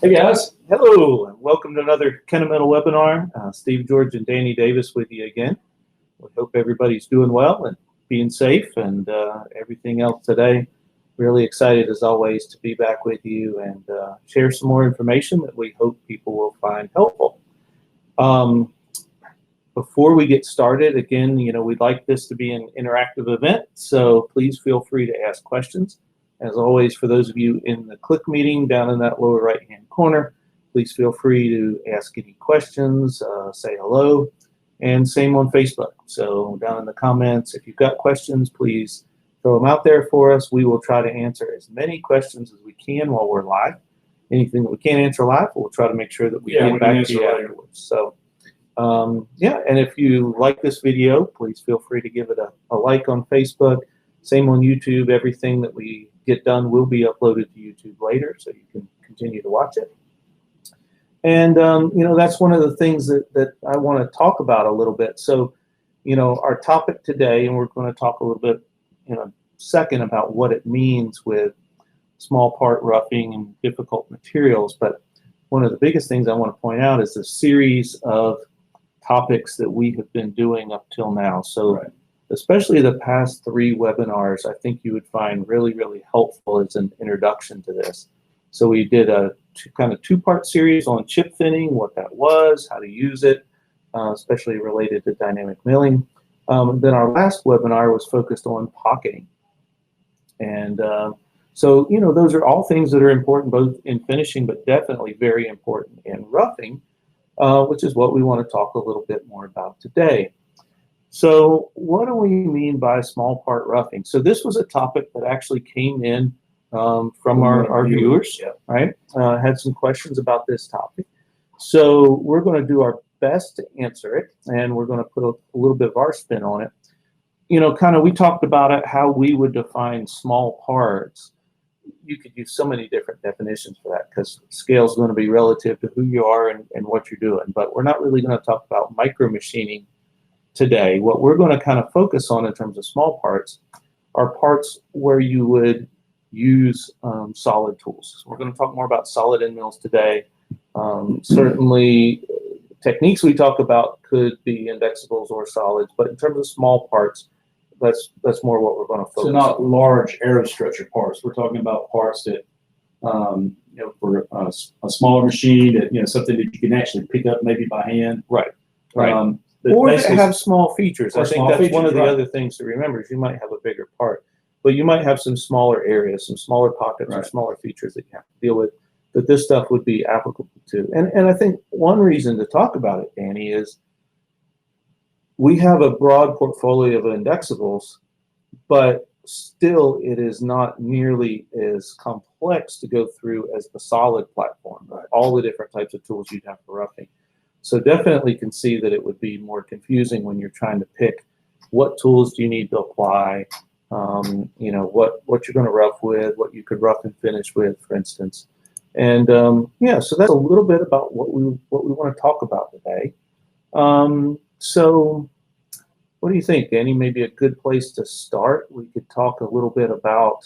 Hey guys. Hello, and welcome to another Kennametal webinar. Steve George and Danny Davis with you again. We hope everybody's doing well and being safe and everything else today. Really excited as always to be back with you and share some more information that we hope people will find helpful. Before we get started, again, we'd like this to be an interactive event, so please feel free to ask questions. As always, for those of you in the Click meeting down in that lower right-hand corner, please feel free to ask any questions, say hello, and same on Facebook. So down in the comments, if you've got questions, please throw them out there for us. We will try to answer as many questions as we can while we're live. Anything that we can't answer live, we'll try to make sure that we get back to you afterwards. So, yeah, and if you like this video, please feel free to give it a like on Facebook. Same on YouTube. Everything that we get done will be uploaded to YouTube later, so you can continue to watch it. And, that's one of the things that I want to talk about a little bit. So, our topic today, and we're going to talk a little bit in a second about what it means with small part roughing and difficult materials. But one of the biggest things I want to point out is the series of topics that we have been doing up till now. So. Right. Especially the past 3 webinars, I think you would find really, really helpful as an introduction to this. So we did a kind of 2-part series on chip thinning, what that was, how to use it, especially related to dynamic milling. Then our last webinar was focused on pocketing. And so, those are all things that are important both in finishing, but definitely very important in roughing, which is what we want to talk a little bit more about today. So what do we mean by small part roughing? So this was a topic that actually came in from our viewers, right? Had some questions about this topic. So we're going to do our best to answer it, and we're going to put a little bit of our spin on it. We talked about it, how we would define small parts. You could use so many different definitions for that because scale is going to be relative to who you are and what you're doing. But we're not really going to talk about micro machining today. What we're going to kind of focus on in terms of small parts are parts where you would use solid tools. So we're going to talk more about solid end mills today. Certainly techniques we talk about could be indexables or solids, but in terms of small parts, that's more what we're going to focus on. So not large aerostructure parts. We're talking about parts that, for a smaller machine, that, something that you can actually pick up maybe by hand. Right. Or that have small features. I think that's one of the other things to remember is you might have a bigger part, but you might have some smaller areas, some smaller pockets or smaller features that you have to deal with that this stuff would be applicable to. And I think one reason to talk about it, Danny, is we have a broad portfolio of indexables, but still it is not nearly as complex to go through as the solid platform, right? All the different types of tools you'd have for roughing. So definitely can see that it would be more confusing when you're trying to pick what tools do you need to apply, what you're going to rough with, what you could rough and finish with, for instance. And yeah, so that's a little bit about what we want to talk about today. So what do you think, Danny? Maybe a good place to start. We could talk a little bit about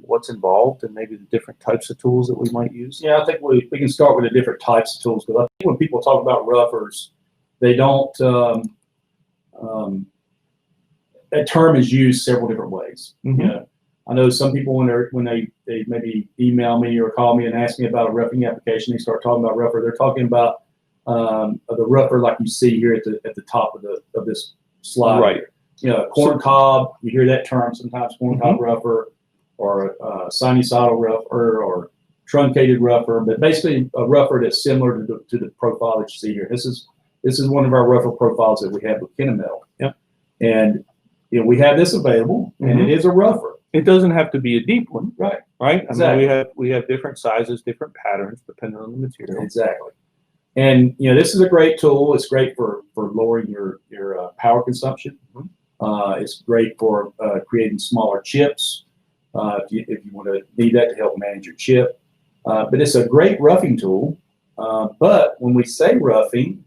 what's involved and maybe the different types of tools that we might use. Yeah, I think we can start with the different types of tools, because I think when people talk about roughers, they don't, that term is used several different ways. Mm-hmm. I know some people when they maybe email me or call me and ask me about a roughing application, they start talking about rougher. They're talking about the rougher like you see here at the top of this slide. Right. Corn cob, you hear that term sometimes, corn cob rougher, or sinusoidal rougher, or truncated rougher, but basically a rougher that's similar to the profile that you see here. This is one of our rougher profiles that we have with Kennametal. Yep. And we have this available, and it is a rougher. It doesn't have to be a deep one. Right. Right? Exactly. I mean, we have different sizes, different patterns, depending on the material. Exactly. And this is a great tool. It's great for lowering your power consumption. It's great for creating smaller chips if you want to need that to help manage your chip. But it's a great roughing tool. But when we say roughing,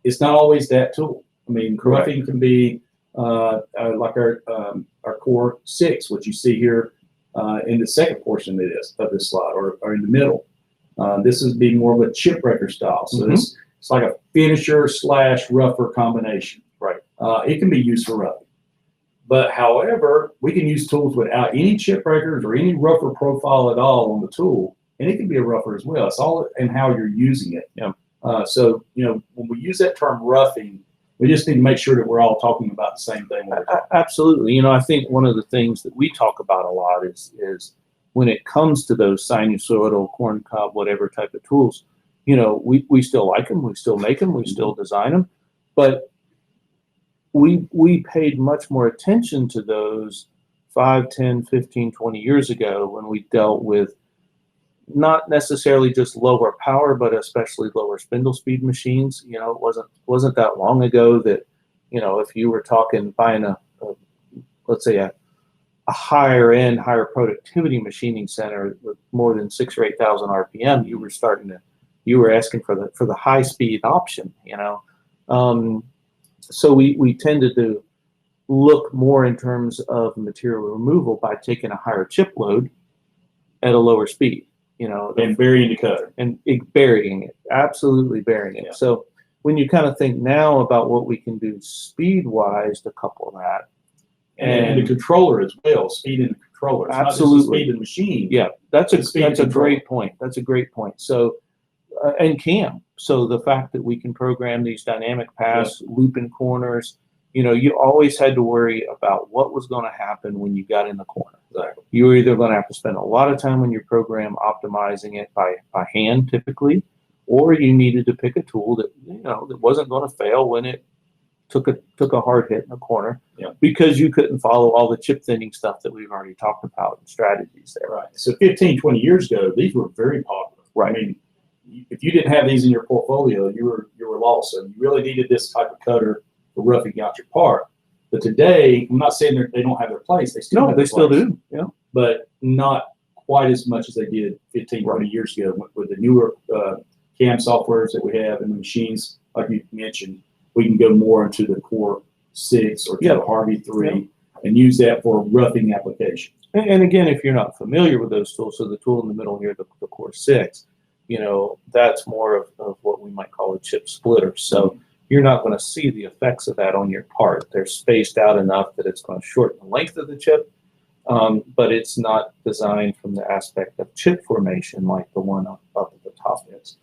it's not always that tool. I mean, roughing can be like our Core 6, which you see here in the second portion of this slide, or in the middle. This is being more of a chip breaker style. So it's like a finisher / rougher combination. Right. It can be used for roughing. But however, we can use tools without any chip breakers or any rougher profile at all on the tool, and it can be a rougher as well. It's all in how you're using it. Yeah. So, when we use that term roughing, we just need to make sure that we're all talking about the same thing. Absolutely. I think one of the things that we talk about a lot is when it comes to those sinusoidal, corn cob, whatever type of tools, we still like them, we still make them, we still design them, but we paid much more attention to those 5, 10, 15, 20 years ago when we dealt with not necessarily just lower power, but especially lower spindle speed machines. It wasn't that long ago that, if you were talking buying let's say a higher end, higher productivity machining center with more than 6,000 or 8,000 RPM, you were asking for the high speed option, So we tended to look more in terms of material removal by taking a higher chip load at a lower speed, and burying the cutter. And burying it, absolutely burying it. Yeah. So when you kind of think now about what we can do speed-wise to couple that. And the controller as well, speed in the controller. It's Absolutely. Not just the speed in the machine. Yeah, that's a control. great point. That's a great point. So, and cam. So the fact that we can program these dynamic paths, looping corners, you always had to worry about what was going to happen when you got in the corner. Exactly. You were either going to have to spend a lot of time on your program optimizing it by hand typically, or you needed to pick a tool that, that wasn't going to fail when it took a hard hit in the corner, because you couldn't follow all the chip thinning stuff that we've already talked about and strategies there. Right. So 15, 20 years ago, these were very popular. Right. I mean, if you didn't have these in your portfolio, you were lost. So you really needed this type of cutter for roughing out your part. But today, I'm not saying they don't have their place. They still have their still place, do. Yeah. but not quite as much as they did 15, 20 years ago with the newer CAM softwares that we have and the machines, like you mentioned. We can go more into the Core 6 or to the Harvey 3 and use that for roughing applications. And again, if you're not familiar with those tools, so the tool in the middle here, the Core 6, that's more of what we might call a chip splitter. So you're not going to see the effects of that on your part. They're spaced out enough that it's going to shorten the length of the chip, but it's not designed from the aspect of chip formation like the one up at the top is.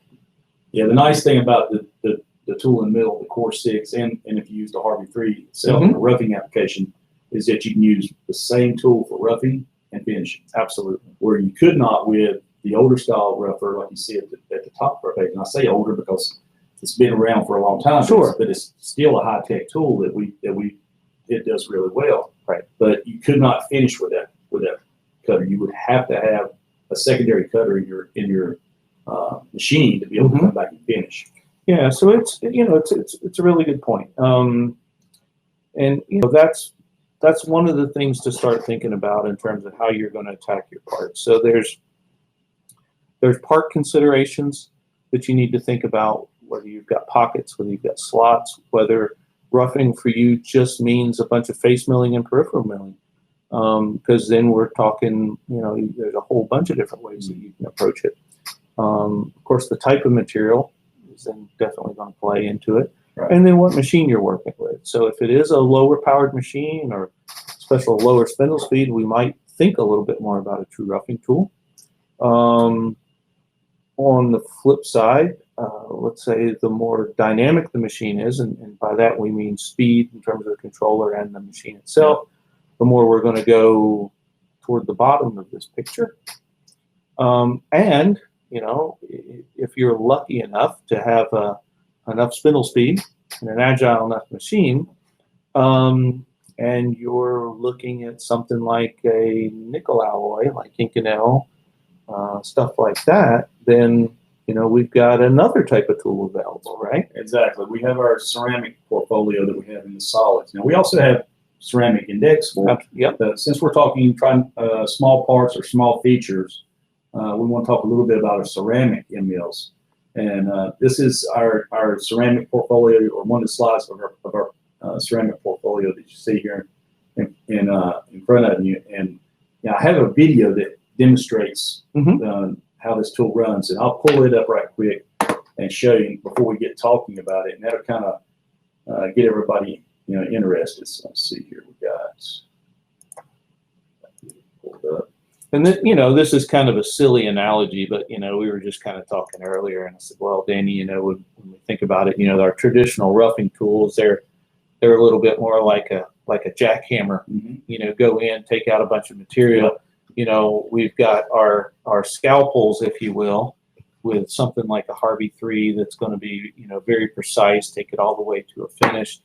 Yeah, the nice thing about the tool in the middle, the Core 6, and if you use the Harvey 3 itself in a roughing application, is that you can use the same tool for roughing and finishing. Absolutely. Where you could not with the older style rougher, like you see at the top of our page. And I say older because it's been around for a long time. Sure. But it's still a high-tech tool that it does really well. Right. But you could not finish with that cutter. You would have to have a secondary cutter in your machine to be able to come back and finish. Yeah, so it's a really good point, and that's one of the things to start thinking about in terms of how you're going to attack your parts. So there's part considerations that you need to think about, whether you've got pockets, whether you've got slots, whether roughing for you just means a bunch of face milling and peripheral milling, because then we're talking, there's a whole bunch of different ways that you can approach it. Of course, the type of material is then definitely going to play into it. Right. And then what machine you're working with. So if it is a lower powered machine or special lower spindle speed, we might think a little bit more about a true roughing tool. On the flip side, let's say the more dynamic the machine is, and by that we mean speed in terms of the controller and the machine itself, the more we're going to go toward the bottom of this picture. And if you're lucky enough to have enough spindle speed and an agile enough machine, and you're looking at something like a nickel alloy, like Inconel, stuff like that, then we've got another type of tool available, right? Exactly. We have our ceramic portfolio that we have in the solids. Now we also have ceramic indexable. Yep. Since we're trying small parts or small features, we want to talk a little bit about our ceramic mills. And this is our ceramic portfolio, or one of the slides of our ceramic portfolio that you see here in front of you. And yeah, I have a video that demonstrates Mhm. how this tool runs, and I'll pull it up right quick and show you before we get talking about it, and that'll kind of get everybody interested. So let's see here, we got pulled up. And then, this is kind of a silly analogy, but, we were just kind of talking earlier, and I said, well, Danny, when we think about it, our traditional roughing tools, they're a little bit more like a jackhammer. Mm-hmm. Go in, take out a bunch of material. We've got our scalpels, if you will, with something like a Harvey 3 that's going to be, very precise, take it all the way to a finish.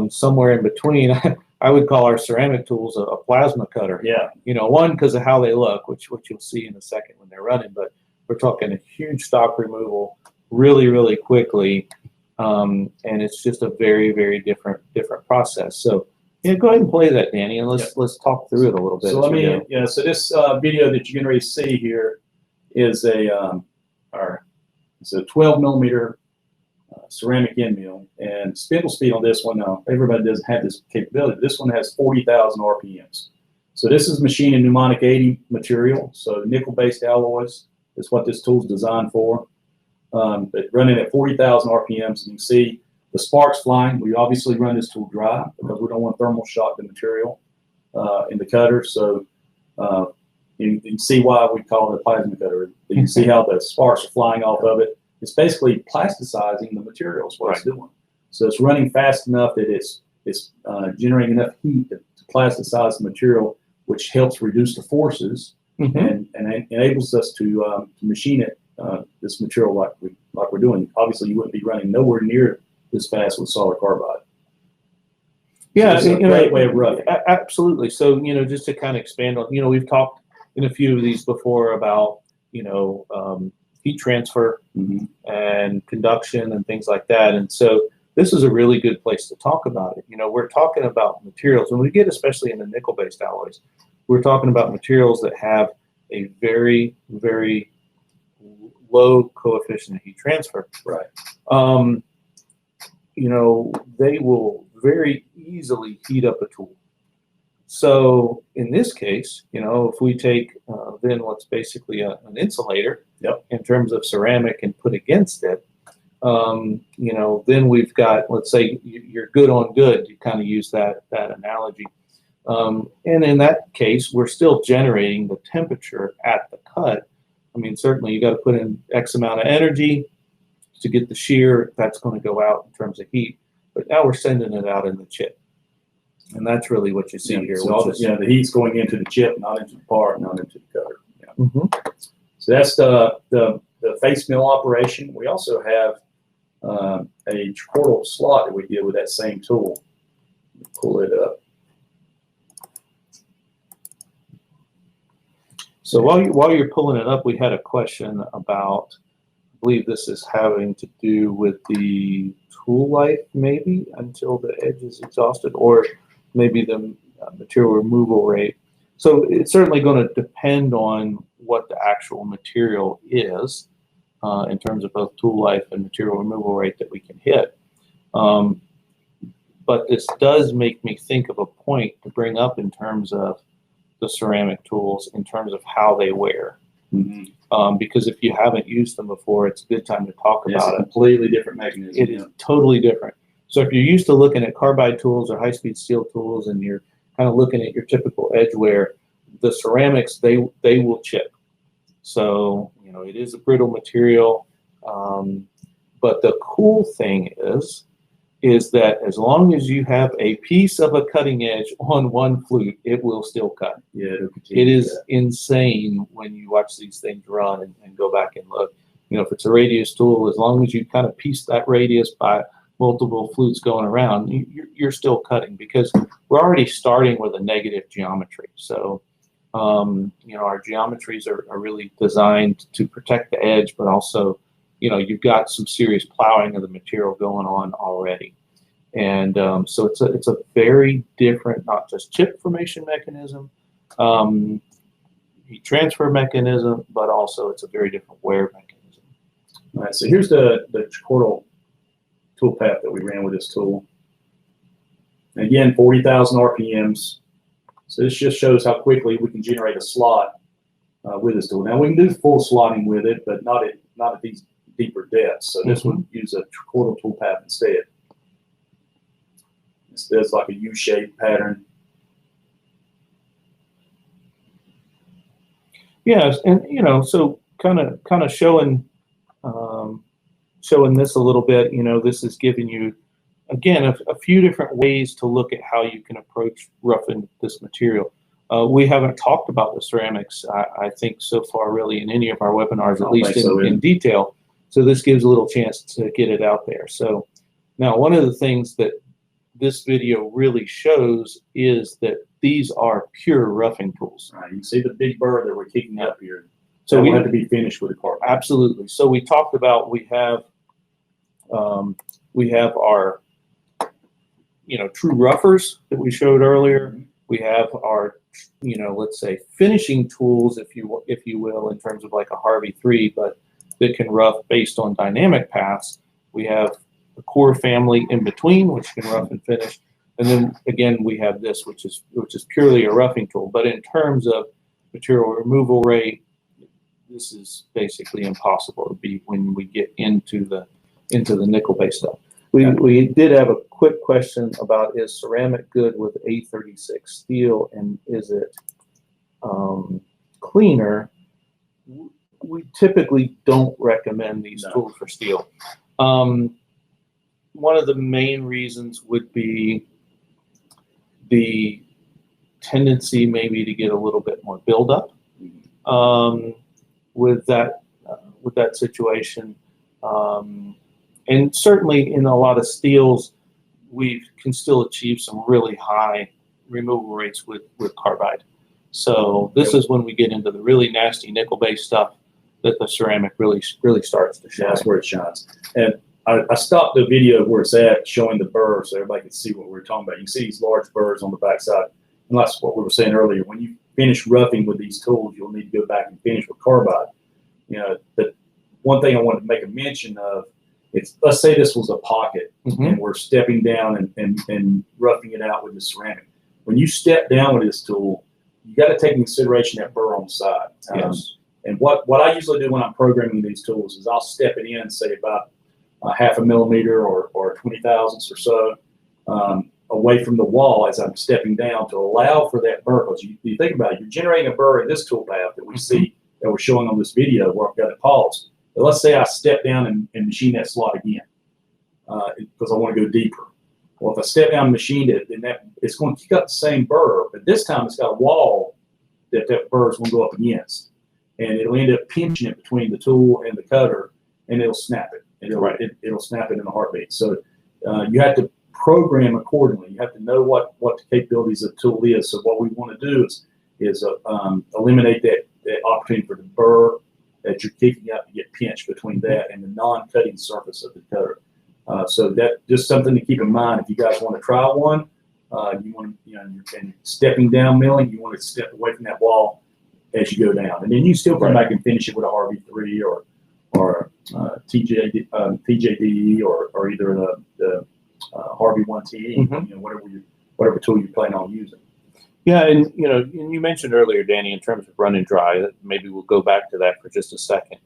Somewhere in between, I would call our ceramic tools a plasma cutter. Yeah. One, because of how they look, which you'll see in a second when they're running, but we're talking a huge stock removal really, really quickly. And it's just a very, very different process. So go ahead and play that, Danny, and let's talk through it a little bit. So so this video that you're going to see here is it's a 12 millimeter ceramic end mill, and spindle speed on this one, now everybody doesn't have this capability. This one has 40,000 RPMs. So this is machined in pneumonic 80 material, so nickel-based alloys is what this tool's designed for. But running at 40,000 RPMs, you can see the sparks flying. We obviously run this tool dry because we don't want thermal shock the material in the cutter. So you can see why we call it a plasma cutter. You can see how the sparks are flying off of it. It's basically plasticizing the material is what it's doing. So it's running fast enough that it's generating enough heat to plasticize the material, which helps reduce the forces and enables us to machine it, this material like we're doing. Obviously, you wouldn't be running nowhere near this fast with solid carbide. Yeah, so it's a great way of roughing. Absolutely. So just to kind of expand on, we've talked in a few of these before about heat transfer and conduction and things like that. And so this is a really good place to talk about it. We're talking about materials, when we get especially into nickel-based alloys, we're talking about materials that have a very, very low coefficient of heat transfer. Right. They will very easily heat up a tool. So in this case, if we take then what's basically an insulator in terms of ceramic and put against it, then we've got, let's say you're good on good, you kind of use that analogy. And in that case, we're still generating the temperature at the cut. I mean, certainly you got to put in X amount of energy to get the shear. That's going to go out in terms of heat. But now we're sending it out in the chip. And that's really what you see here. So the heat's going into the chip, not into the part, not into the cutter. Yeah. So that's the face mill operation. We also have a trochoidal slot that we did with that same tool. Pull it up. So while you're pulling it up, we had a question about, I believe this is having to do with the tool life, maybe until the edge is exhausted, or maybe the material removal rate. So it's certainly going to depend on what the actual material is in terms of both tool life and material removal rate that we can hit. But this does make me think of a point to bring up in terms of the ceramic tools, in terms of how they wear. Because if you haven't used them before, it's a good time to talk about it. It's a completely different mechanism. It is totally different. So if you're used to looking at carbide tools or high-speed steel tools, and you're kind of looking at your typical edge wear, the ceramics, they will chip. So it is a brittle material. But the cool thing is that as long as you have a piece of a cutting edge on one flute, it will still cut. Yeah, it is insane when you watch these things run and go back and look. If it's a radius tool, as long as you kind of piece that radius by multiple flutes going around, you're still cutting, because we're already starting with a negative geometry. So, our geometries are really designed to protect the edge, but also, you've got some serious plowing of the material going on already. And so it's a very different, not just chip formation mechanism, heat transfer mechanism, but also it's a very different wear mechanism. All right, so here's the trochoidal tool path that we ran with this tool. And again, 40,000 RPMs. So this just shows how quickly we can generate a slot with this tool. Now we can do full slotting with it, but not at these deeper depths. So this would use a trochoidal tool path instead. This does like a U-shaped pattern. Yes, and you know, so kind of showing showing this a little bit. You know, this is giving you again a few different ways to look at how you can approach roughing this material. We haven't talked about the ceramics, I think, so far really in any of our webinars, at least in detail. So this gives a little chance to get it out there. So now one of the things that this video really shows is that these are pure roughing tools. Right, you can see the big burr that we're kicking up here. So we have to be finished with the carbide. Absolutely. So we talked about we have our true roughers that we showed earlier. We have our let's say finishing tools, if you will, in terms of like a Harvey 3, but that can rough based on dynamic paths. We have the core family in between, which can rough and finish, and then again we have this, which is purely a roughing tool. But in terms of material removal rate, this is basically impossible to beat when we get into the nickel-based stuff. We did have a quick question about, is ceramic good with A36 steel, and is it cleaner? We typically don't recommend these tools for steel. One of the main reasons would be the tendency maybe to get a little bit more buildup with that situation. And certainly in a lot of steels, we can still achieve some really high removal rates with carbide. So this is when we get into the really nasty nickel-based stuff that the ceramic really starts to shine. That's where it shines. And I stopped the video where it's at, showing the burr so everybody can see what we're talking about. You can see these large burrs on the backside. And that's what we were saying earlier. When you finish roughing with these tools, you'll need to go back and finish with carbide. The one thing I wanted to make a mention of, let's say this was a pocket and we're stepping down and roughing it out with the ceramic. When you step down with this tool, you got to take into consideration that burr on the side. Yes. And what I usually do when I'm programming these tools is I'll step it in, say about half a millimeter or 20 thousandths or so away from the wall as I'm stepping down to allow for that burr. Because you think about it, you're generating a burr in this tool path that we see that we're showing on this video where I've got it paused. But let's say I step down and machine that slot again because I want to go deeper. Well, if I step down and machine it, then it's going to kick up the same burr, but this time it's got a wall that burr is going to go up against. And it'll end up pinching it between the tool and the cutter, and it'll snap it. It'll snap it in a heartbeat. So you have to program accordingly. You have to know what the capabilities of the tool is. So what we want to do is eliminate that opportunity for the burr that you're kicking up to get pinched between that and the non-cutting surface of the cutter. So that just something to keep in mind. If you guys want to try one, you want to, and stepping down milling, you want to step away from that wall as you go down, and then you still come back and finish it with a Harvey 3 or TJD or either the Harvey 1TE, whatever tool you plan on using. Yeah, and you mentioned earlier, Danny, in terms of run and dry. Maybe we'll go back to that for just a second.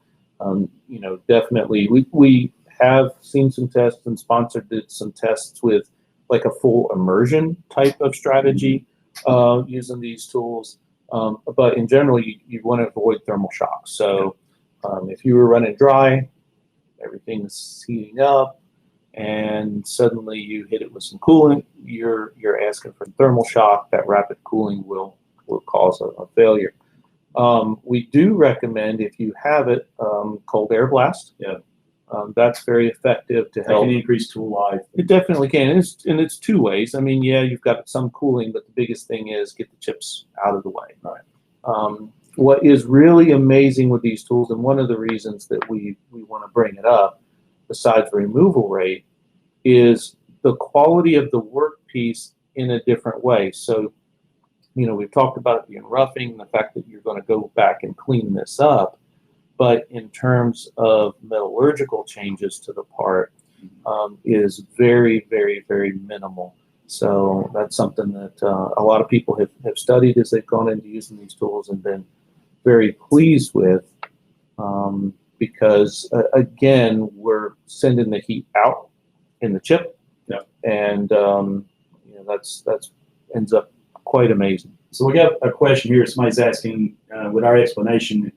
Definitely, we have seen some tests and sponsored some tests with like a full immersion type of strategy using these tools. But in general, you want to avoid thermal shock. So if you were running dry, everything's heating up, and suddenly you hit it with some coolant, you're asking for thermal shock. That rapid cooling will cause a failure. We do recommend, if you have it, cold air blast. Yeah. That's very effective to help. It can increase tool life. It definitely can, and it's two ways. I mean, yeah, you've got some cooling, but the biggest thing is get the chips out of the way. Right. What is really amazing with these tools, and one of the reasons that we want to bring it up, besides removal rate, is the quality of the workpiece in a different way. So, we've talked about it being roughing, the fact that you're going to go back and clean this up. But in terms of metallurgical changes to the part, is very, very, very minimal. So that's something that a lot of people have studied as they've gone into using these tools and been very pleased with, because again, we're sending the heat out in the chip, and that's ends up quite amazing. So we got a question here. Somebody's asking, with our explanation,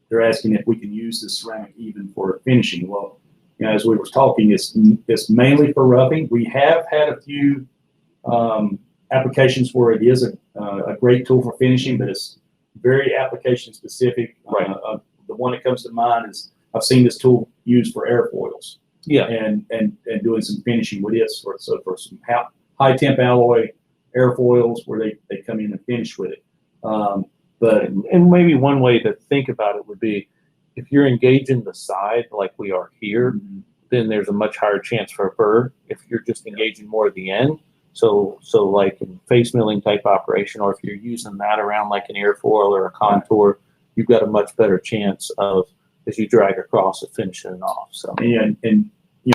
they're asking if we can use this ceramic even for finishing. Well, as we were talking, it's mainly for roughing. We have had a few applications where it is a great tool for finishing, but it's very application specific. Right. The one that comes to mind is I've seen this tool used for airfoils. Yeah. And doing some finishing with it. So for some high temp alloy airfoils where they come in and finish with it. But and maybe one way to think about it would be if you're engaging the side like we are here, then there's a much higher chance for a burr. If you're just engaging more at the end, so like in face milling type operation, or if you're using that around like an airfoil or a contour, you've got a much better chance of, as you drag across, of finishing it off. So and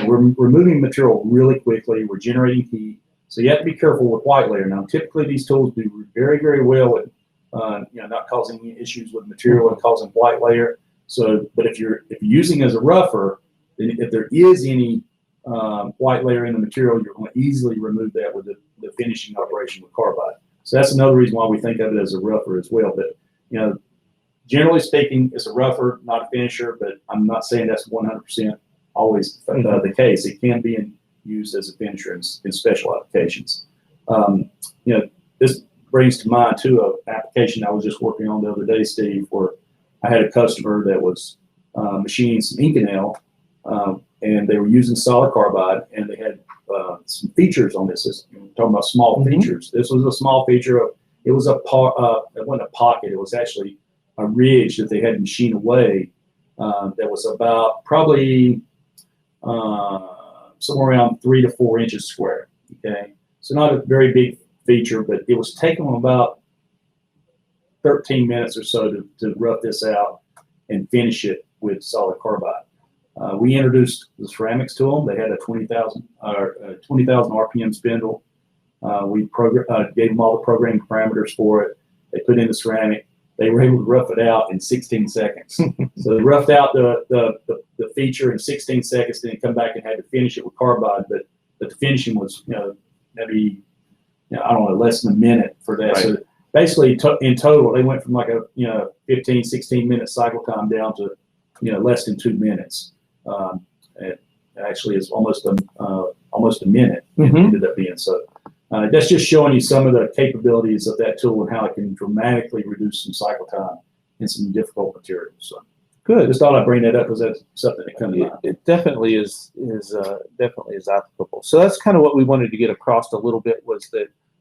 we're removing material really quickly. We're generating heat, so you have to be careful with white layer. Now, typically these tools do very, very well with not causing any issues with material and causing white layer. So, but if you're using it as a rougher, then if there is any white layer in the material, you're going to easily remove that with the finishing operation with carbide. So that's another reason why we think of it as a rougher as well. But generally speaking, it's a rougher, not a finisher. But I'm not saying that's 100% always the case. It can be used as a finisher in special applications. This brings to mind too an application I was just working on the other day, Steve, where I had a customer that was machining some Inconel, and they were using solid carbide, and they had some features on this. We're talking about small features. This was a small feature of, it was it wasn't a pocket. It was actually a ridge that they had machined away that was about probably somewhere around 3 to 4 inches square. Okay, so not a very big feature, but it was taking them about 13 minutes or so to rough this out and finish it with solid carbide. We introduced the ceramics to them. They had a 20,000 RPM spindle. We gave them all the programming parameters for it. They put in the ceramic. They were able to rough it out in 16 seconds. So they roughed out the feature in 16 seconds, then come back and had to finish it with carbide. But the finishing was maybe I don't know, less than a minute for that. Right. So basically, in total, they went from like a 15, 16 minute cycle time down to less than 2 minutes. It actually is almost a minute. It ended up being. So that's just showing you some of the capabilities of that tool and how it can dramatically reduce some cycle time in some difficult materials. So good. Just thought I'd bring that up because that's something that comes up. It definitely is applicable. So that's kind of what we wanted to get across a little bit, was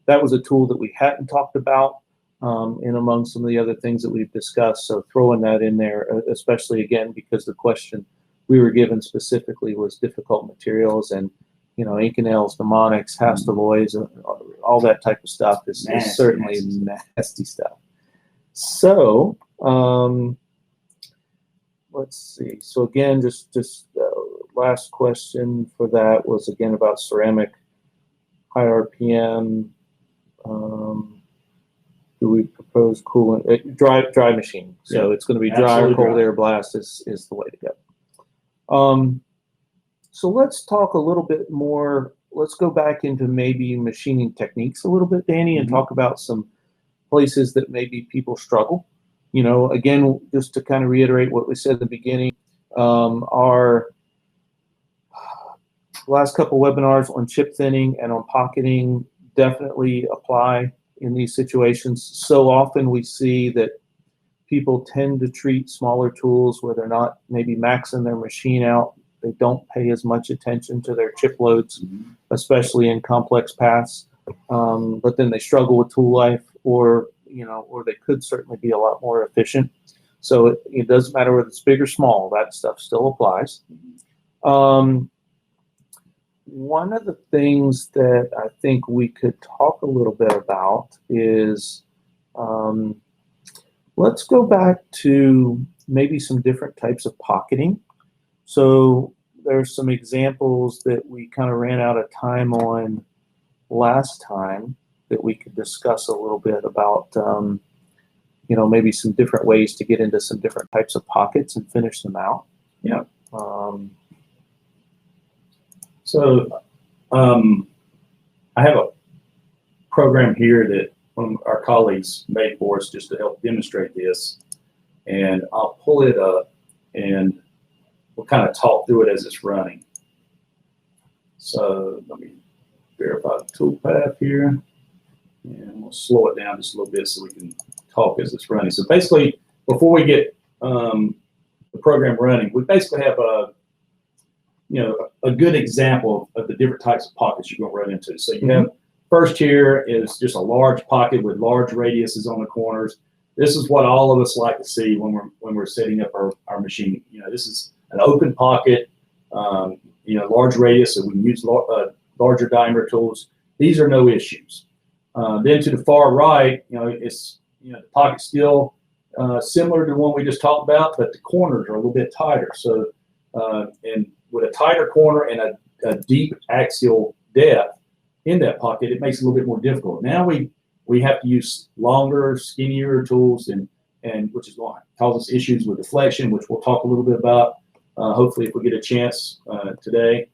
that was a tool that we hadn't talked about in among some of the other things that we've discussed. So throwing that in there, especially again because the question we were given specifically was difficult materials, and Inconels, mnemonics, Hastelloys, all that type of stuff is certainly nasty stuff. So let's see. So again, just last question for that was again about ceramic, high RPM. Do we propose coolant? Dry machine. So it's going to be dry or cold air blast is the way to go. So let's talk a little bit more. Let's go back into maybe machining techniques a little bit, Danny, and talk about some places that maybe people struggle. Again, just to kind of reiterate what we said at the beginning, our last couple webinars on chip thinning and on pocketing definitely apply in these situations. So often we see that people tend to treat smaller tools where they're not maybe maxing their machine out. They don't pay as much attention to their chip loads, especially in complex paths. But then they struggle with tool life, or they could certainly be a lot more efficient. So it doesn't matter whether it's big or small, that stuff still applies. One of the things that I think we could talk a little bit about is, let's go back to maybe some different types of pocketing. So there's some examples that we kind of ran out of time on last time that we could discuss a little bit about, you know, maybe some different ways to get into some different types of pockets and finish them out. Yeah. I have a program here that one of our colleagues made for us just to help demonstrate this. And I'll pull it up and we'll kind of talk through it as it's running. So let me verify the toolpath here. And we'll slow it down just a little bit so we can talk as it's running. So basically, before we get the program running, we basically have a good example of the different types of pockets you're going to run into. So you have first here is just a large pocket with large radiuses on the corners. This is what all of us like to see when we're setting up our machine. You know, this is an open pocket, you know, large radius, so we can use larger diameter tools. These are no issues. Then to the far right, you know, it's, you know, the pocket's still similar to the one we just talked about, but the corners are a little bit tighter. So, and with a tighter corner and a deep axial depth in that pocket, it makes it a little bit more difficult. Now we have to use longer, skinnier tools, and which is going to cause us issues with deflection, which we'll talk a little bit about, hopefully if we get a chance today.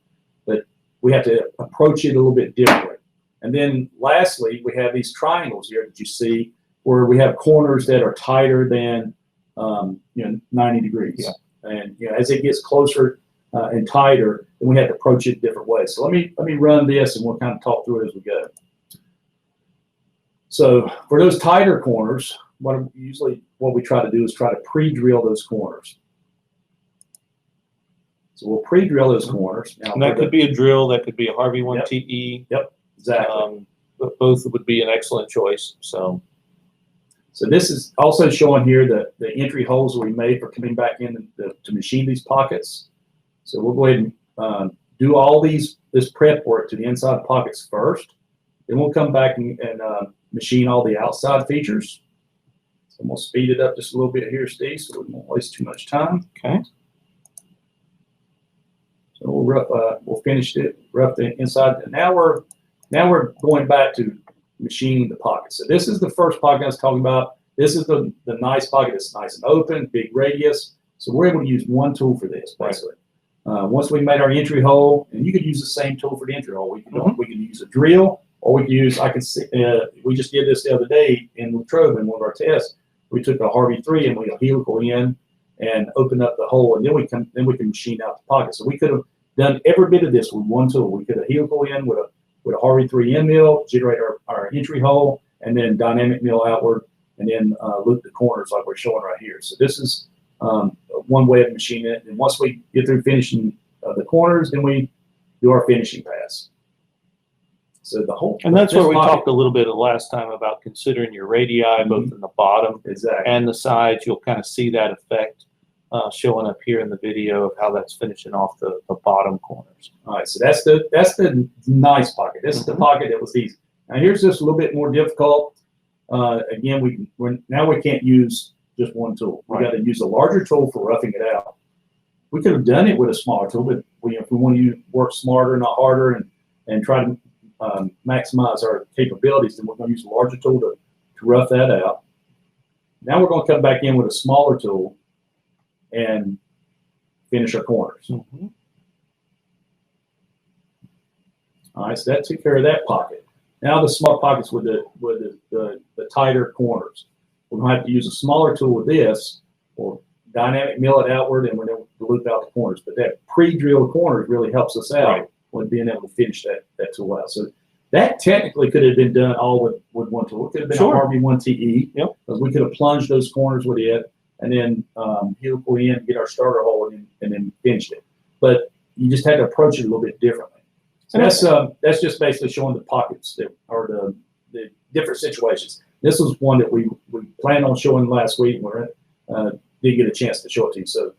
But we have to approach it a little bit differently. And then lastly, we have these triangles here that you see where we have corners that are tighter than you know, 90 degrees. Yeah. And you know, as it gets closer and tighter, then we have to approach it different ways. So let me run this and we'll kind of talk through it as we go. So for those tighter corners, what we try to do is try to pre-drill those corners. So we'll pre-drill those corners. Now, and that could be a drill, that could be a Harvey 1 TE. Yep, exactly. Both would be an excellent choice. So this is also showing here the entry holes we made for coming back in to machine these pockets. So we'll go ahead and do all this prep work to the inside of the pockets first. Then we'll come back and machine all the outside features. So I'm going to speed it up just a little bit here, Steve, so we won't waste too much time. Okay. So we'll finish it, rough the inside. And now we're going back to machining the pocket. So this is the first pocket I was talking about. This is the nice pocket that's nice and open, big radius. So we're able to use one tool for this, basically. Once we made our entry hole, and you could use the same tool for the entry hole. We can use a drill, or we can use, we just did this the other day in Latrobe in one of our tests. We took a Harvey 3 and we helical in and open up the hole, and then we can machine out the pocket. So we could have done every bit of this with one tool. We could have helical in with a Harvey 3 end mill, generate our entry hole, and then dynamic mill outward, and then loop the corners like we're showing right here. So this is one way of machining it. And once we get through finishing the corners, then we do our finishing pass. So the whole, and that's where we talked a little bit last time about considering your radii, both in the bottom and the sides. You'll kind of see that effect showing up here in the video of how that's finishing off the bottom corners. All right, so that's the nice pocket. This is the pocket that was easy. Now here's just a little bit more difficult. Again, now we can't use just one tool. We got to use a larger tool for roughing it out. We could have done it with a smaller tool, but if we want to work smarter, not harder, and try to maximize our capabilities, then we're going to use a larger tool to rough that out. Now we're going to come back in with a smaller tool and finish our corners. All right, so that took care of that pocket. Now the small pockets with the tighter corners. We're going to have to use a smaller tool with this, or dynamic mill it outward, and we're going to loop out the corners. But that pre-drilled corners really helps us out with being able to finish that tool out. So that technically could have been done all with one tool. It could have been a Harvey 1 TE, because we could have plunged those corners with it, and then helical in, get our starter hole, and then finished it. But you just had to approach it a little bit differently. So that's just basically showing the pockets that are the different situations. This was one that we planned on showing last week, and we did get a chance to show it to you. So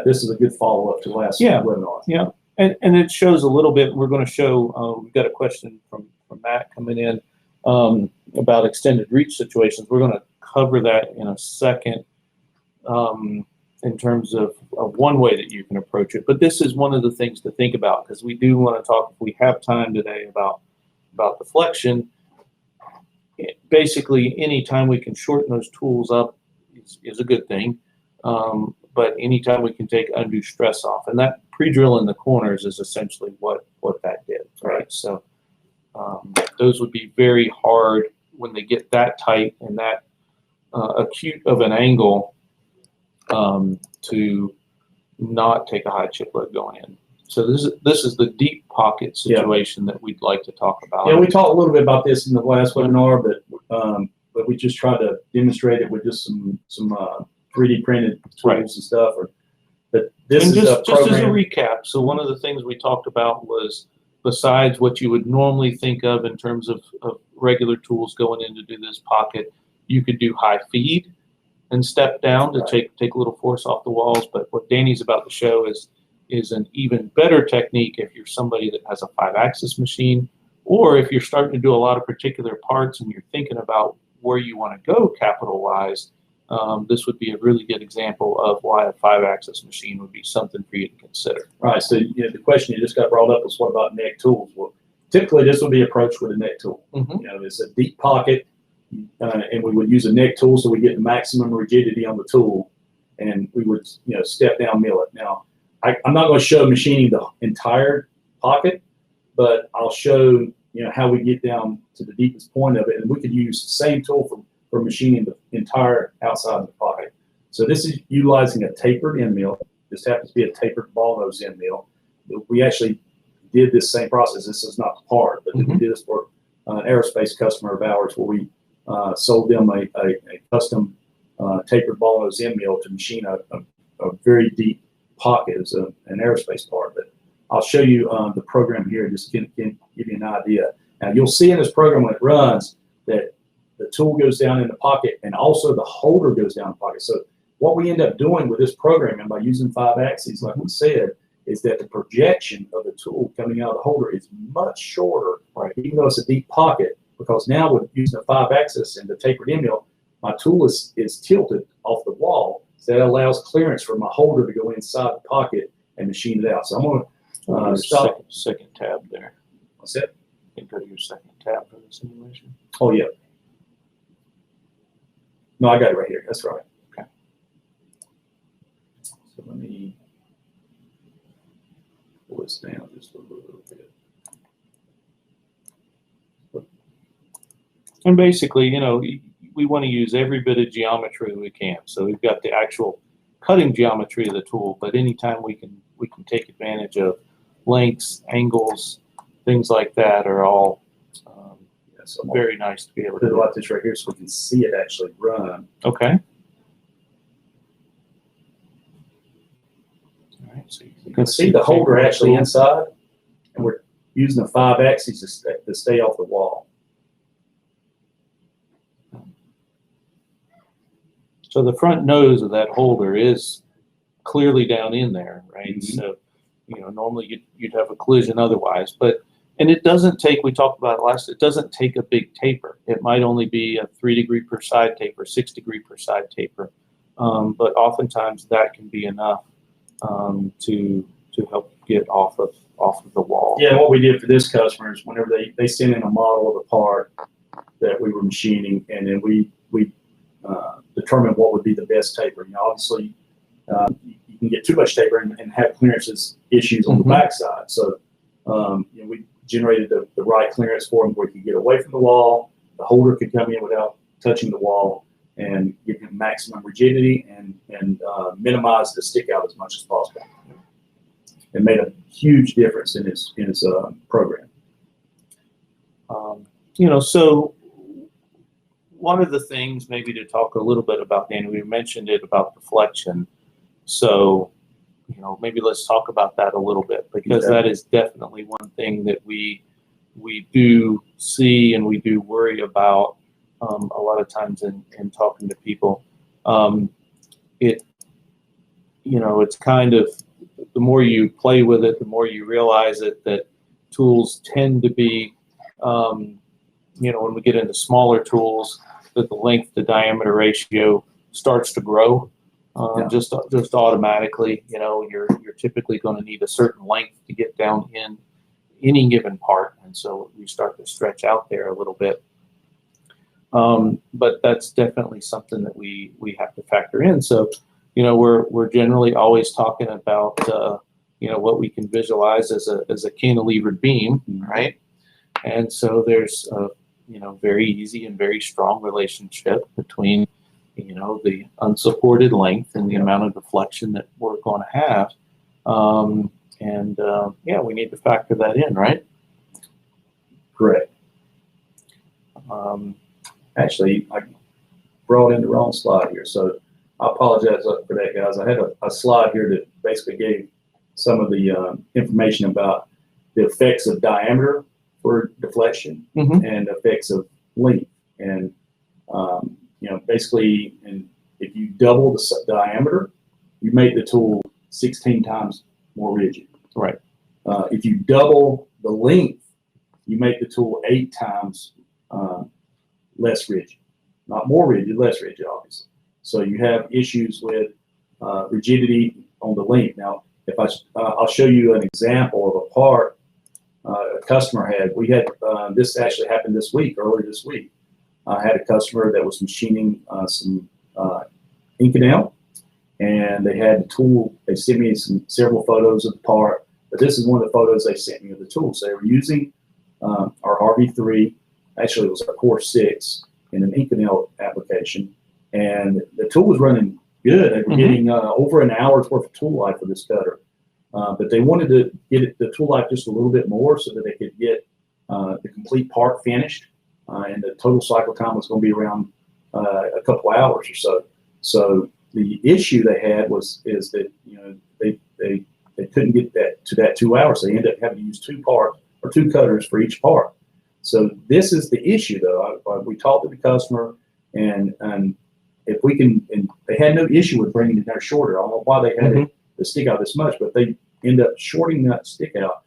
this is a good follow-up to last webinar. Yeah, and it shows a little bit. We're going to show, we've got a question from Matt coming in about extended reach situations. We're going to cover that in a second in terms of one way that you can approach it. But this is one of the things to think about, because we do want to talk, if we have time today, about about deflection, basically anytime we can shorten those tools up is a good thing. But anytime we can take undue stress off, and that pre-drill in the corners is essentially what that did, right? So those would be very hard when they get that tight and that acute of an angle to not take a high chip load going in. So this is the deep pocket situation that we'd like to talk about. Yeah, we talked a little bit about this in the last webinar, but we just tried to demonstrate it with just some 3D printed tools and stuff. But this and is just a program. as a recap, so one of the things we talked about was, besides what you would normally think of in terms of regular tools going in to do this pocket, you could do high feed and step down to take a little force off the walls. But what Danny's about to show is an even better technique if you're somebody that has a 5-axis machine, or if you're starting to do a lot of particular parts and you're thinking about where you want to go capital-wise. This would be a really good example of why a 5-axis machine would be something for you to consider. Right. So the question you just got brought up was, what about neck tools? Well, typically this would be approached with a neck tool. Mm-hmm. It's a deep pocket, and we would use a neck tool so we get the maximum rigidity on the tool, and we would step down mill it. Now, I'm not going to show machining the entire pocket, but I'll show how we get down to the deepest point of it, and we could use the same tool for machining the entire outside of the pocket. So this is utilizing a tapered end mill. This happens to be a tapered ball nose end mill. We actually did this same process. This is not the part, but we did this for an aerospace customer of ours, where we sold them a custom tapered ball nose end mill to machine a very deep pocket as an aerospace part. But I'll show you the program here, just to give you an idea. Now you'll see in this program when it runs that the tool goes down in the pocket, and also the holder goes down in the pocket. So what we end up doing with this program, and by using 5 axes, like we said, is that the projection of the tool coming out of the holder is much shorter, right? Even though it's a deep pocket, because now with using a 5 axis and the tapered end mill, my tool is tilted off the wall, so that allows clearance for my holder to go inside the pocket and machine it out. So I'm going to stop. Second tab there. What's that? You can go to your second tab for the simulation. Oh, yeah. No, I got it right here. That's right. Okay. So let me pull this down just a little bit. And basically, we want to use every bit of geometry we can. So we've got the actual cutting geometry of the tool, but anytime we can take advantage of lengths, angles, things like that are all so very nice to be able to do like this right here so we can see it actually run. Okay. All right, so you can see the holder actually inside, and we're using the 5 axes to stay off the wall. So the front nose of that holder is clearly down in there, right? Mm-hmm. So, normally you'd have a collision otherwise, and it doesn't take, we talked about it last, it doesn't take a big taper. It might only be a 3 degree per side taper, 6 degree per side taper. But oftentimes that can be enough to help get off of the wall. Yeah, what we did for this customer is whenever they sent in a model of a part that we were machining, and then we determined what would be the best taper. Obviously, you can get too much taper and have clearances issues on the backside. So we generated the right clearance for him where he could get away from the wall, the holder could come in without touching the wall, and give him maximum rigidity and minimize the stick out as much as possible. It made a huge difference in his program. So one of the things maybe to talk a little bit about, Danny, we mentioned it about deflection. So, maybe let's talk about that a little bit, because that is definitely one thing that we do see and we do worry about a lot of times in talking to people. It's kind of, the more you play with it, the more you realize that tools tend to be, when we get into smaller tools, that the length to diameter ratio starts to grow. Just automatically, you're typically going to need a certain length to get down any given part. And so we start to stretch out there a little bit. But that's definitely something that we have to factor in. So, you know, we're generally always talking about, you know, what we can visualize as a cantilevered beam, right? And so there's a, you know, very easy and very strong relationship between, you know, the unsupported length and the amount of deflection that we're going to have. Yeah, we need to factor that in, right? Correct. Actually, I brought in the wrong slide here, so I apologize for that, guys. I had a slide here that basically gave some of the information about the effects of diameter for deflection and effects of length. And, you know, basically, and if you double the diameter, you make the tool 16 times more rigid. Right. If you double the length, you make the tool 8 times less rigid. Not more rigid, less rigid, obviously. So you have issues with rigidity on the length. Now, if I'll show you an example of a part a customer had. We had this actually happened this week, earlier this week. I had a customer that was machining some Inconel, and they had the tool. They sent me several photos of the part, but this is one of the photos they sent me of the tool. So they were using our RV3. Actually, it was our Core 6 in an Inconel application, and the tool was running good. They were getting over an hour's worth of tool life for this cutter, but they wanted to get the tool life just a little bit more so that they could get the complete part finished, and the total cycle time was going to be around a couple hours or so. So the issue they had is that, you know, they couldn't get that to that 2 hours. They ended up having to use 2 parts or 2 cutters for each part. So this is the issue, though. We talked to the customer, and if we can, and they had no issue with bringing it down shorter. I don't know why they had to stick out this much, but they end up shorting that stick out.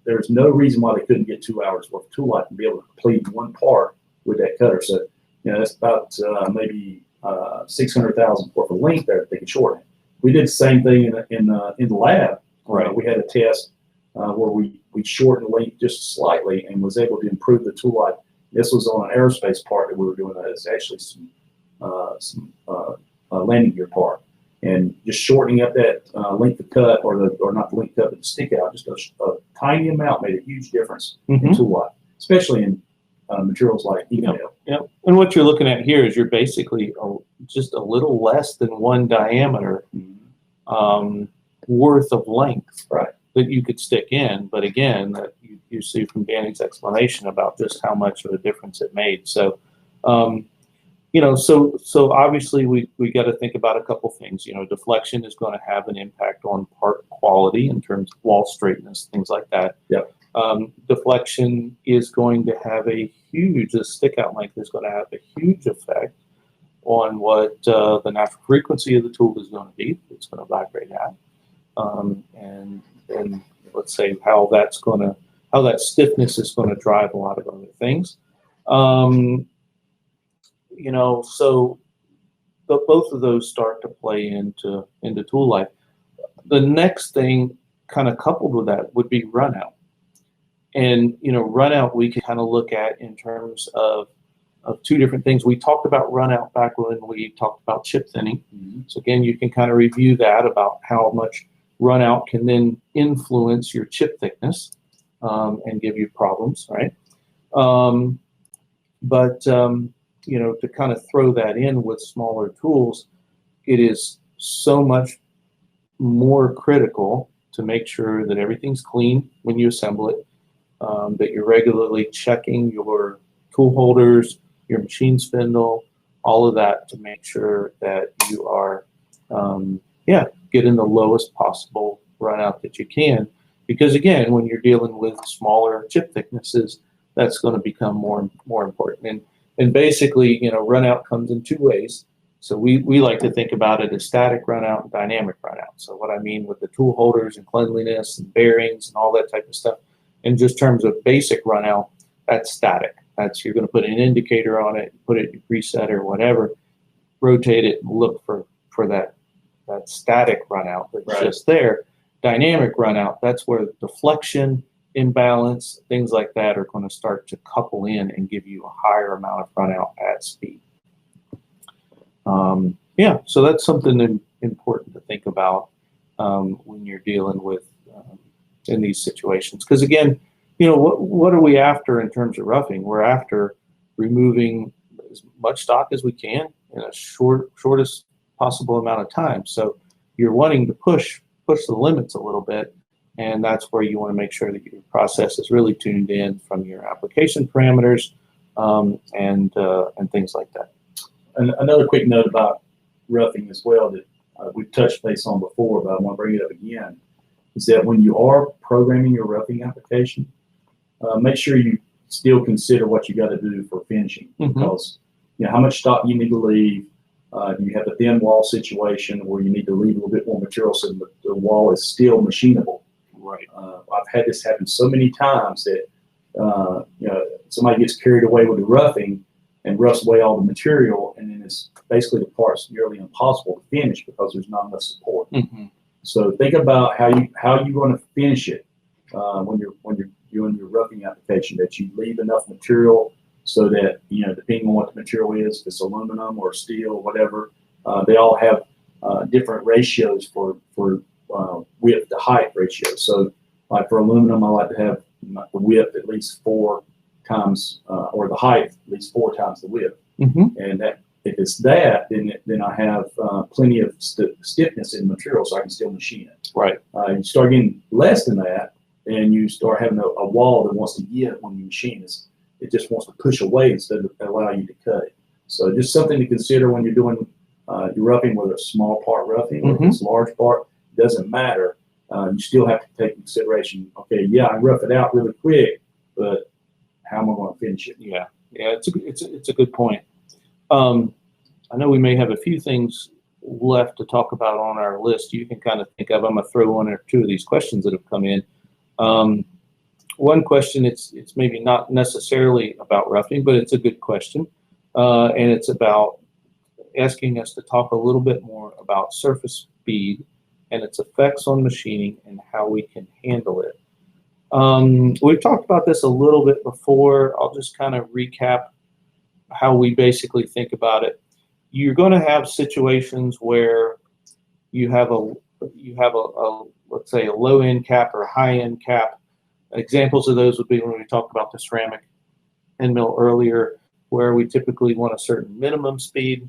There's no reason why they couldn't get 2 hours worth of tool life and be able to complete one part with that cutter. So, you know, that's about maybe 600,000 worth of length there that they could shorten it. We did the same thing in the lab. Right. We had a test where we shortened the length just slightly and was able to improve the tool life. This was on an aerospace part that we were doing. It's actually some landing gear part, and just shortening up that length of cut, or not the length of cut, but the stick out, just a tiny amount made a huge difference in tool life, especially in materials like Inconel. Yep. And what you're looking at here is you're basically just a little less than 1 diameter worth of length that you could stick in. But again, that you see from Danny's explanation about just how much of a difference it made. So, you know, so obviously we got to think about a couple things. You know, deflection is going to have an impact on part quality in terms of wall straightness, things like that. Yep. Deflection is going to have a huge, the stick out length is going to have a huge effect on what the natural frequency of the tool is going to be. It's going to vibrate at, and let's say how that stiffness is going to drive a lot of other things. You know, so both of those start to play into tool life. The next thing, kind of coupled with that, would be run out. And, you know, run out we can kind of look at in terms of 2 different things. We talked about run out back when we talked about chip thinning. So again, you can kind of review that about how much run out can then influence your chip thickness and give you problems, right? You know, to kind of throw that in with smaller tools, it is so much more critical to make sure that everything's clean when you assemble it, that you're regularly checking your tool holders, your machine spindle, all of that to make sure that you are, getting the lowest possible run out that you can. Because again, when you're dealing with smaller chip thicknesses, that's going to become more important. And basically, you know, run out comes in 2 ways. So we like to think about it as static run out and dynamic run out. So what I mean with the tool holders and cleanliness and bearings and all that type of stuff, in just terms of basic run out, that's static. That's, you're going to put an indicator on it, put it in your preset or whatever, rotate it and look for that static run out that's just there. Dynamic run out, that's where deflection imbalance, things like that are going to start to couple in and give you a higher amount of run out at speed. Yeah, so that's something important to think about when you're dealing with in these situations. Because again, you know, what are we after in terms of roughing? We're after removing as much stock as we can in a shortest possible amount of time. So you're wanting to push the limits a little bit, and that's where you want to make sure that your process is really tuned in from your application parameters and things like that. And another quick note about roughing as well that we've touched base on before, but I want to bring it up again, is that when you are programming your roughing application, make sure you still consider what you got to do for finishing, because you know how much stock you need to leave. You have a thin wall situation where you need to leave a little bit more material so the wall is still machinable. Right. I've had this happen so many times that you know, somebody gets carried away with the roughing and roughs away all the material, and then it's basically the part's nearly impossible to finish because there's not enough support. So think about how you're going to finish it when you're doing your roughing application, that you leave enough material so that, you know, depending on what the material is, if it's aluminum or steel or whatever, they all have different ratios for width to height ratio. So like for aluminum, I like to have the width at least 4 times, or the height at least 4 times the width. And that, if it's that, then I have plenty of stiffness in the material, so I can still machine it. Right. You start getting less than that, and you start having a wall that wants to give when you machine it. It just wants to push away instead of allow you to cut it. So just something to consider when you're doing your roughing, whether it's small part roughing or if it's large part, it doesn't matter. You still have to take into consideration, okay, yeah, I rough it out really quick, but how am I going to finish it? Yeah, it's a good point. I know we may have a few things left to talk about on our list. You can kind of think of. I'm going to throw 1 or 2 of these questions that have come in. One question, it's maybe not necessarily about roughing, but it's a good question, and it's about asking us to talk a little bit more about surface speed and its effects on machining and how we can handle it. We've talked about this a little bit before. I'll just kind of recap how we basically think about it. You're going to have situations where you have a let's say a low end cap or a high end cap. Examples of those would be when we talked about the ceramic end mill earlier, where we typically want a certain minimum speed.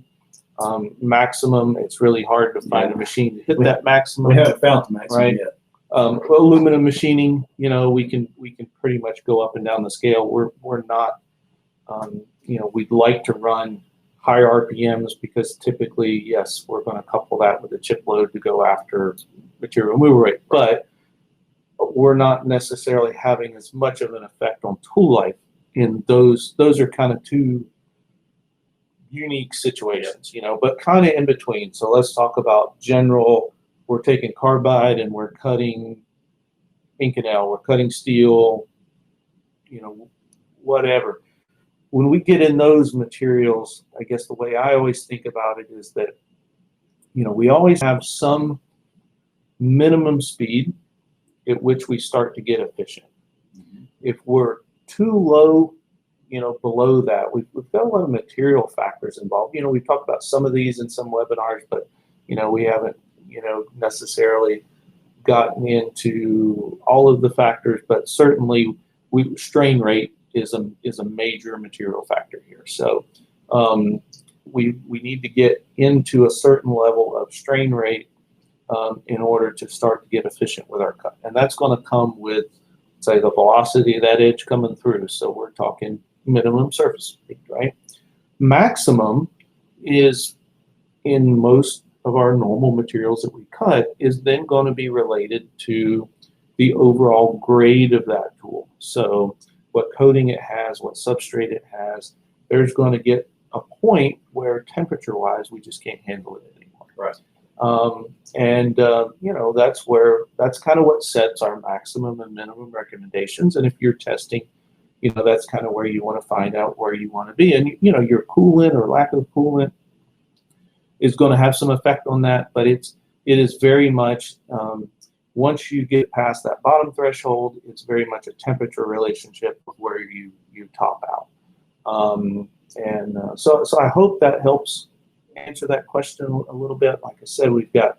Maximum, it's really hard to find a machine to hit that maximum. We haven't found the maximum yet. Aluminum machining, you know, we can pretty much go up and down the scale. We're not, you know, we'd like to run higher RPMs because typically, yes, we're going to couple that with a chip load to go after material removal rate, but we're not necessarily having as much of an effect on tool life in those. Those are kind of 2 unique situations, you know, but kind of in between. So let's talk about general. We're taking carbide and we're cutting Inconel, we're cutting steel, you know, whatever. When we get in those materials, I guess the way I always think about it is that, you know, we always have some minimum speed at which we start to get efficient. If we're too low, you know, below that, we've got a lot of material factors involved. You know, we've talked about some of these in some webinars, but, you know, we haven't, you know, necessarily gotten into all of the factors, but certainly strain rate is a major material factor here. So we need to get into a certain level of strain rate in order to start to get efficient with our cut. And that's going to come with, say, the velocity of that edge coming through. So we're talking minimum surface speed, right? Maximum is, in most of our normal materials that we cut, is then going to be related to the overall grade of that tool. So what coating it has, what substrate it has, there's going to get a point where temperature-wise, we just can't handle it anymore. Right. You know, that's kind of what sets our maximum and minimum recommendations. And if you're testing, you know, that's kind of where you want to find out where you want to be. And, you know, your coolant or lack of coolant is going to have some effect on that, but it is very much, once you get past that bottom threshold, it's very much a temperature relationship with where you top out. So I hope that helps answer that question a little bit. Like I said, we've got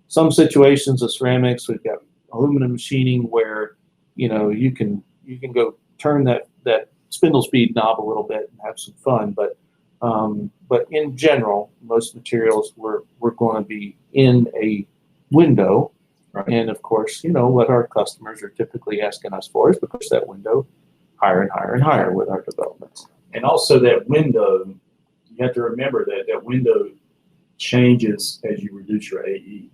some situations of ceramics, we've got aluminum machining where, you know, you can go turn that spindle speed knob a little bit and have some fun, but in general, most materials we're going to be in a window. Right. And of course, you know, what our customers are typically asking us for is to push that window higher and higher and higher with our developments. And also that window, you have to remember that window changes as you reduce your AE.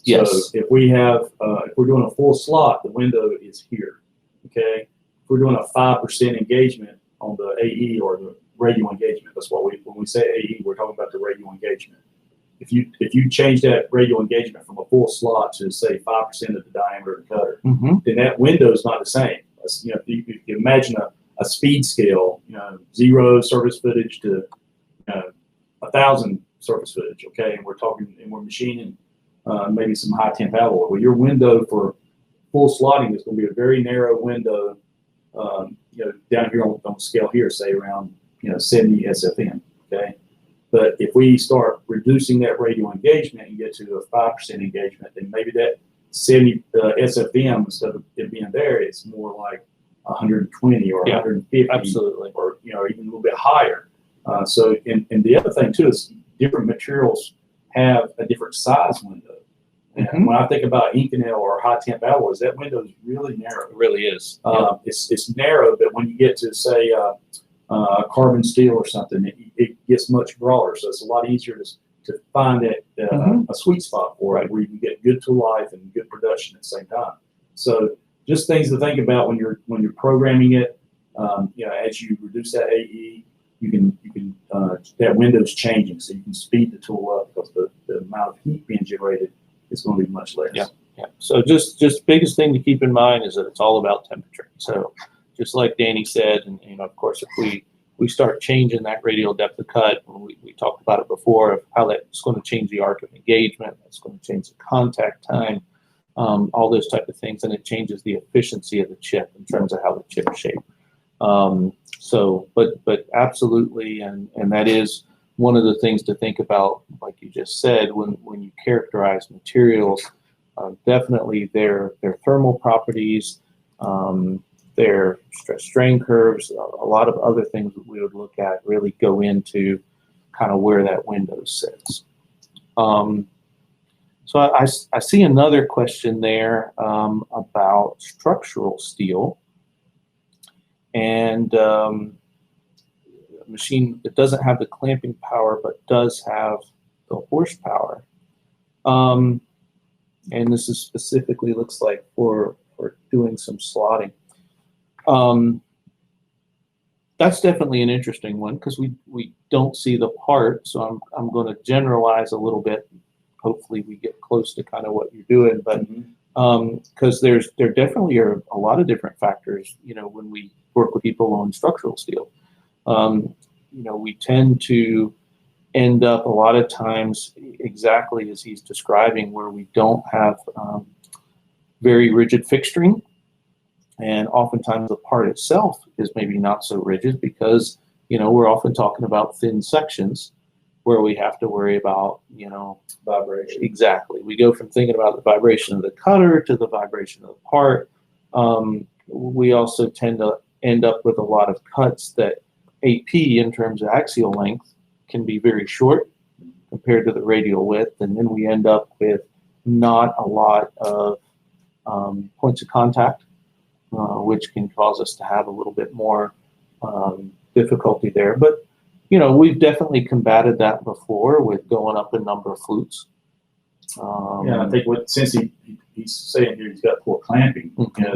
Yes. So if we have, if we're doing a full slot, the window is here. Okay. If we're doing a 5% engagement on the AE or the radial engagement, that's what when we say AE, we're talking about the radial engagement. If you change that radial engagement from a full slot to say 5% of the diameter of the cutter, then that window is not the same. You know, if you imagine a speed scale, you know, 0 surface footage to 1,000 surface footage. Okay, and we're machining maybe some high temp alloy. Well, your window for full slotting is going to be a very narrow window. You know, down here on the scale here, say around 70 SFM. Okay. But if we start reducing that radial engagement and get to a 5% engagement, then maybe that 70 SFM, instead of it being there, it's more like 120 or 150, absolutely, or even a little bit higher. So, and the other thing too is different materials have a different size window. And when I think about Inconel or high temp alloys, that window is really narrow. It really is. It's narrow, but when you get to say carbon steel or something, it gets much broader. So it's a lot easier to find a sweet spot for it, where you can get good tool life and good production at the same time. So just things to think about when you're programming it. As you reduce that AE, you can that window's changing, so you can speed the tool up because the amount of heat being generated is going to be much less. Yeah. So just biggest thing to keep in mind is that it's all about temperature. So just like Danny said, and of course, if we start changing that radial depth of cut, we talked about it before, of how that's going to change the arc of engagement, that's going to change the contact time, all those type of things, and it changes the efficiency of the chip in terms of how the chip is shaped. But absolutely, and that is one of the things to think about, like you just said, when you characterize materials, definitely their thermal properties, their stress strain curves, a lot of other things that we would look at really go into kind of where that window sits. So I see another question there about structural steel and a machine that doesn't have the clamping power but does have the horsepower. And this is specifically looks like for doing some slotting. That's definitely an interesting one because we don't see the part, so I'm going to generalize a little bit. Hopefully we get close to kind of what you're doing, but because there definitely are a lot of different factors, when we work with people on structural steel. We tend to end up a lot of times exactly as he's describing, where we don't have very rigid fixturing. And oftentimes the part itself is maybe not so rigid because, we're often talking about thin sections where we have to worry about, vibration. Exactly. We go from thinking about the vibration of the cutter to the vibration of the part. We also tend to end up with a lot of cuts that AP in terms of axial length can be very short compared to the radial width. And then we end up with not a lot of points of contact, which can cause us to have a little bit more difficulty there. But, we've definitely combated that before with going up a number of flutes. I think since he's saying here he's got poor clamping,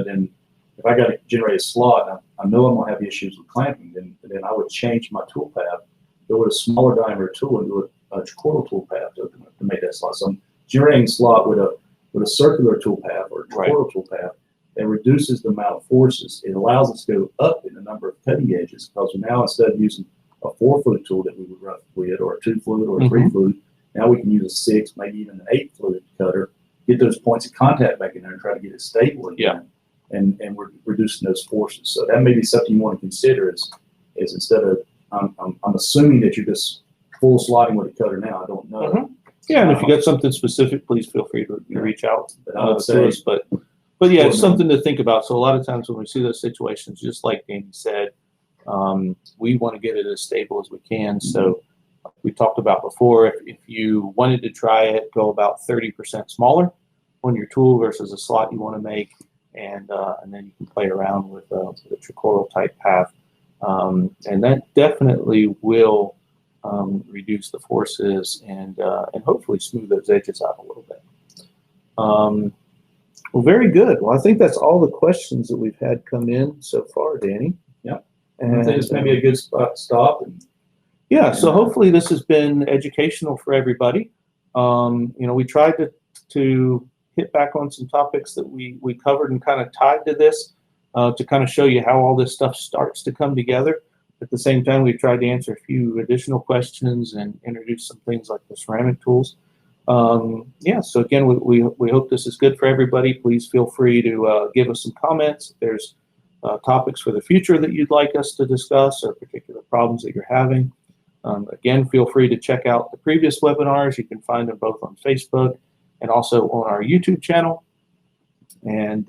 then if I got to generate a slot, I know I'm going to have issues with clamping, then I would change my tool path, go with a smaller diameter tool and do a trochoidal tool path to make that slot. So I'm generating a slot with a circular tool path or a trochoidal tool path. That reduces the amount of forces. It allows us to go up in the number of cutting edges because now instead of using a 4-flute tool that we would run with, or a 2-flute or a 3-flute, now we can use a 6, maybe even an 8-flute cutter get those points of contact back in there and try to get it stable again. Yeah. And we're reducing those forces. So that may be something you want to consider is instead of, I'm assuming that you're just full slotting with a cutter now. I don't know. Mm-hmm. Yeah, and if you got something specific, please feel free to reach out to us. But yeah, it's something to think about. So a lot of times when we see those situations, just like Danny said, we want to get it as stable as we can. So we talked about before, if you wanted to try it, go about 30% smaller on your tool versus a slot you want to make, and then you can play around with the trochoidal type path, and that definitely will reduce the forces and hopefully smooth those edges out a little bit. Well, very good. Well, I think that's all the questions that we've had come in so far, Danny. Yeah. And I think it's maybe a good spot to stop. Yeah, so hopefully this has been educational for everybody. We tried to hit back on some topics that we covered and kind of tied to this to kind of show you how all this stuff starts to come together. At the same time, we've tried to answer a few additional questions and introduce some things like the ceramic tools. So again, we hope this is good for everybody. Please feel free to give us some comments. If there's topics for the future that you'd like us to discuss or particular problems that you're having. Again, feel free to check out the previous webinars. You can find them both on Facebook and also on our YouTube channel. And,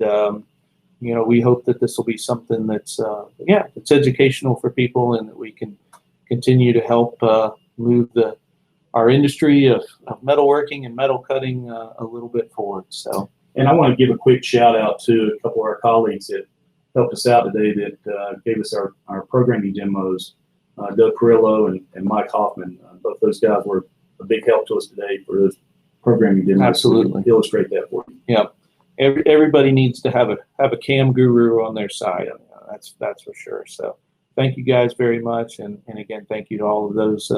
we hope that this will be something that's, it's educational for people and that we can continue to help move our industry of metalworking and metal cutting a little bit forward. So, and I want to give a quick shout out to a couple of our colleagues that helped us out today that gave us our programming demos. Doug Carrillo and Mike Hoffman, both those guys were a big help to us today for those programming demos. Absolutely. To illustrate that for you. Yeah. Everybody needs to have a cam guru on their side. That's for sure. So thank you guys very much. And again, thank you to all of those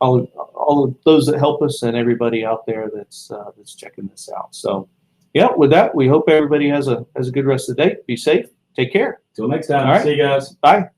all of those that help us and everybody out there that's checking this out. So yeah, with that, we hope everybody has a good rest of the day. Be safe. Take care. Till next time. All right. See you guys. Bye.